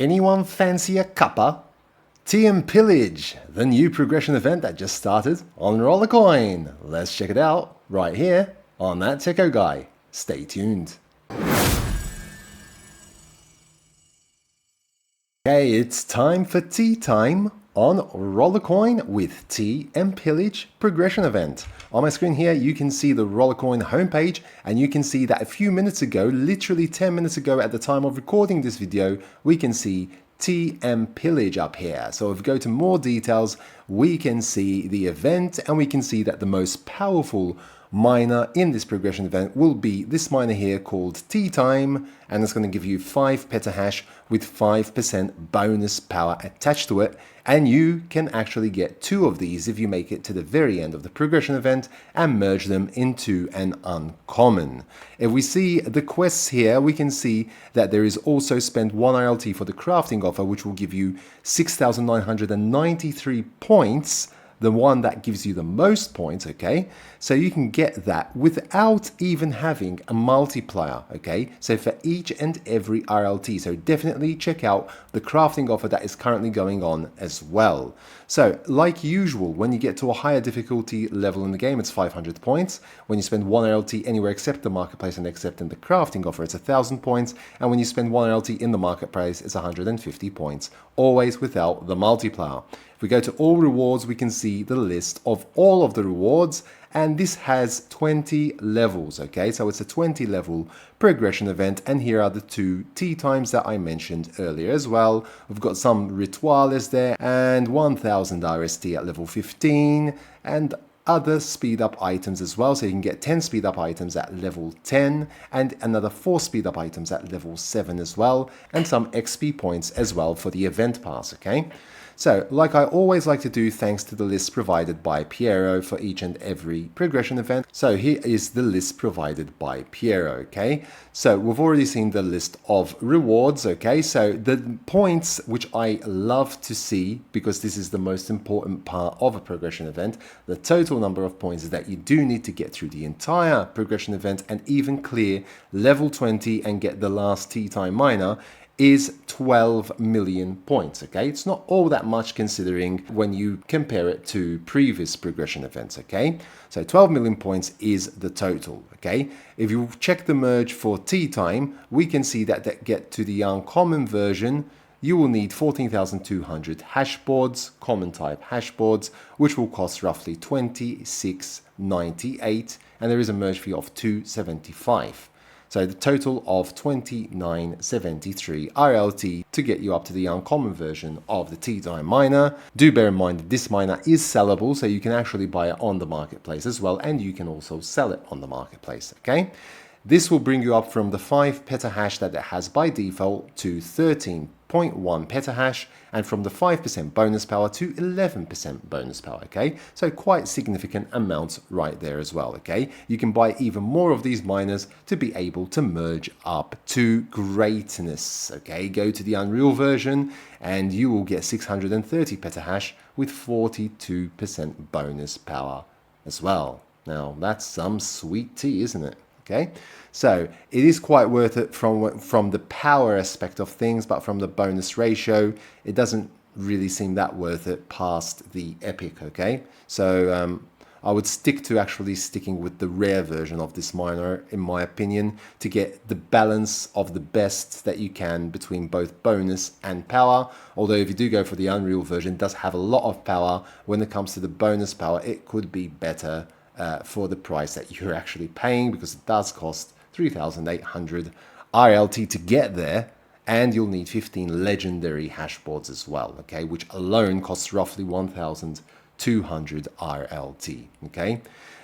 Anyone fancy a cuppa? Tea Pillage, the new progression event that just started on Rollercoin. Let's check it out right here on That Techo Guy. Stay tuned. Okay, it's time for tea time on Rollercoin with Tea Pillage Progression Event. On my screen here, you can see the Rollercoin homepage, and you can see that a few minutes ago, literally 10 minutes ago at the time of recording this video, we can see Tea Pillage up here. So if we go to more details, we can see the event, and we can see that the most powerful miner in this progression event will be this miner here called Tea Time, and it's going to give you 5 petahash with 5% bonus power attached to it, and you can actually get 2 of these if you make it to the very end of the progression event and merge them into an uncommon. If we see the quests here, we can see that there is also spend 1 RLT for the crafting offer, which will give you 6,993 points, the one that gives you the most points, okay? So you can get that without even having a multiplier, okay? So for each and every RLT. So definitely check out the crafting offer that is currently going on as well. So like usual, when you get to a higher difficulty level in the game, it's 500 points. When you spend 1 RLT anywhere except the marketplace and except in the crafting offer, it's 1,000 points. And when you spend 1 RLT in the marketplace, it's 150 points, always without the multiplier. If we go to all rewards, we can see the list of all of the rewards, and this has 20 levels, okay? So it's a 20 level progression event, and here are the 2 tea times that I mentioned earlier as well. We've got some rituales there, and 1000 RST at level 15, and other speed up items as well. So you can get 10 speed up items at level 10 and another 4 speed up items at level 7 as well, and some XP points as well for the event pass, okay? So, like I always like to do, thanks to the list provided by Piero for each and every progression event. So here is the list provided by Piero, okay? So we've already seen the list of rewards, okay? So the points which I love to see, because this is the most important part of a progression event, the total number of points that you do need to get through the entire progression event and even clear level 20 and get the last tea time miner is 12 million points, okay? It's not all that much considering when you compare it to previous progression events, okay? So 12 million points is the total, okay? If you check the merge for tea time, we can see that get to the uncommon version, you will need 14,200 hash boards, common type hash boards, which will cost roughly 26.98, and there is a merge fee of 275. So the total of 29.73 RLT to get you up to the uncommon version of the Tea Time miner. Do bear in mind that this miner is sellable, so you can actually buy it on the marketplace as well, and you can also sell it on the marketplace, okay? This will bring you up from the 5 petahash that it has by default to 13.1 petahash, and from the 5% bonus power to 11% bonus power, okay? So quite significant amounts right there as well, okay? You can buy even more of these miners to be able to merge up to greatness, okay? Go to the Unreal version and you will get 630 petahash with 42% bonus power as well. Now that's some sweet tea, isn't it? Okay, so it is quite worth it from the power aspect of things, but from the bonus ratio, it doesn't really seem that worth it past the epic, okay? So I would stick to actually sticking with the rare version of this miner, in my opinion, to get the balance of the best that you can between both bonus and power. Although if you do go for the Unreal version, it does have a lot of power. When it comes to the bonus power, it could be better for the price that you're actually paying, because it does cost 3,800 RLT to get there, and you'll need 15 legendary hash boards as well, okay, which alone costs roughly 1,200 RLT, okay?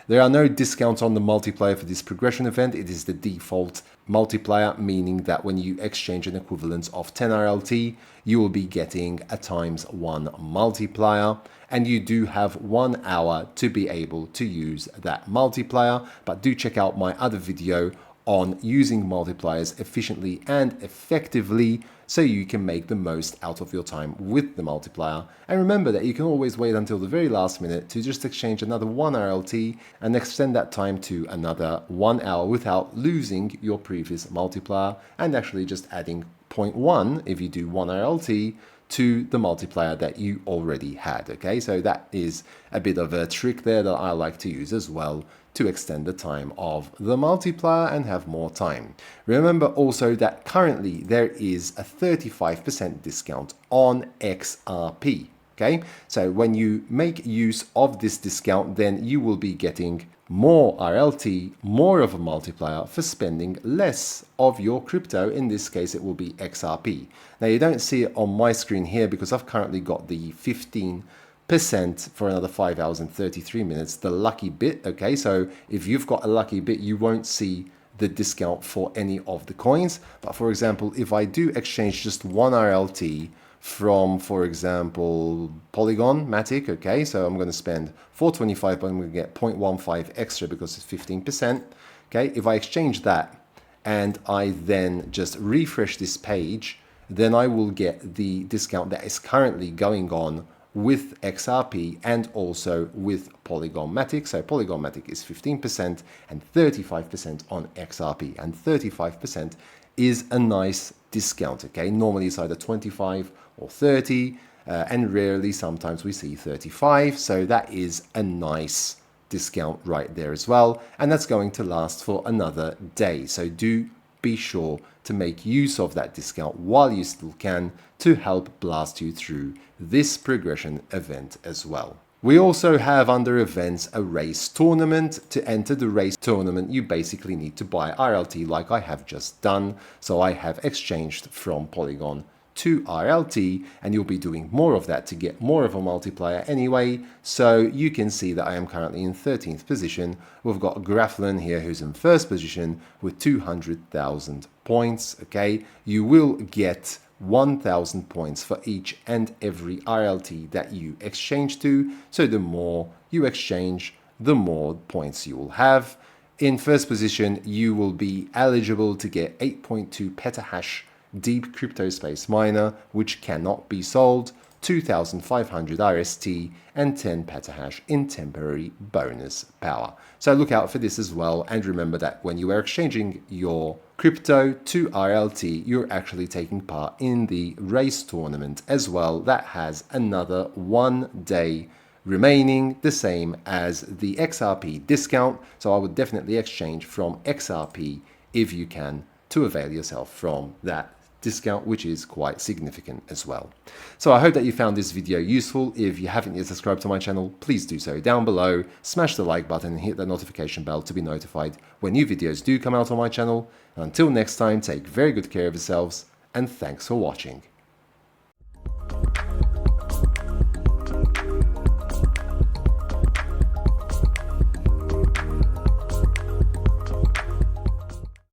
There are no discounts on the multiplier for this progression event. It is the default multiplier, meaning that when you exchange an equivalent of 10 RLT, you will be getting a ×1 multiplier, and you do have 1 hour to be able to use that multiplier. But do check out my other video on using multipliers efficiently and effectively so you can make the most out of your time with the multiplier. And remember that you can always wait until the very last minute to just exchange another 1 RLT and extend that time to another 1 hour without losing your previous multiplier and actually just adding 0.1 if you do 1 RLT to the multiplier that you already had. Okay, so that is a bit of a trick there that I like to use as well to extend the time of the multiplier and have more time. Remember also that currently there is a 35% discount on XRP. Okay, so when you make use of this discount, then you will be getting more RLT, more of a multiplier for spending less of your crypto. In this case, it will be XRP. Now, you don't see it on my screen here because I've currently got the 15% for another 5 hours and 33 minutes, the lucky bit. Okay, so if you've got a lucky bit, you won't see the discount for any of the coins. But for example, if I do exchange just 1 RLT from, for example, Polygon Matic, okay, so I'm going to spend 425, but I'm going to get 0.15 extra because it's 15%. Okay, if I exchange that and I then just refresh this page, then I will get the discount that is currently going on with XRP and also with Polygon Matic. So Polygon Matic is 15% and 35% on XRP, and 35% is a nice discount. Okay, normally it's either 25 or 30, and rarely sometimes we see 35. So that is a nice discount right there as well, and that's going to last for another day. So do be sure to make use of that discount while you still can to help blast you through this progression event as well. We also have under events a race tournament. To enter the race tournament, you basically need to buy RLT like I have just done. So I have exchanged from Polygon to RLT, and you'll be doing more of that to get more of a multiplier anyway. So you can see that I am currently in 13th position. We've got Graflin here who's in first position with 200,000 points. Okay, you will get 1,000 points for each and every RLT that you exchange to. So the more you exchange, the more points you will have. In first position, you will be eligible to get 8.2 petahash deep crypto space miner, which cannot be sold, 2,500 RST, and 10 petahash in temporary bonus power. So look out for this as well, and remember that when you are exchanging your crypto to RLT, you're actually taking part in the race tournament as well. That has another 1 day remaining, the same as the XRP discount. So I would definitely exchange from XRP if you can, to avail yourself from that discount, which is quite significant as well. So I hope that you found this video useful. If you haven't yet subscribed to my channel, please do so down below. Smash the like button and hit the notification bell to be notified when new videos do come out on my channel. And until next time, take very good care of yourselves, and thanks for watching.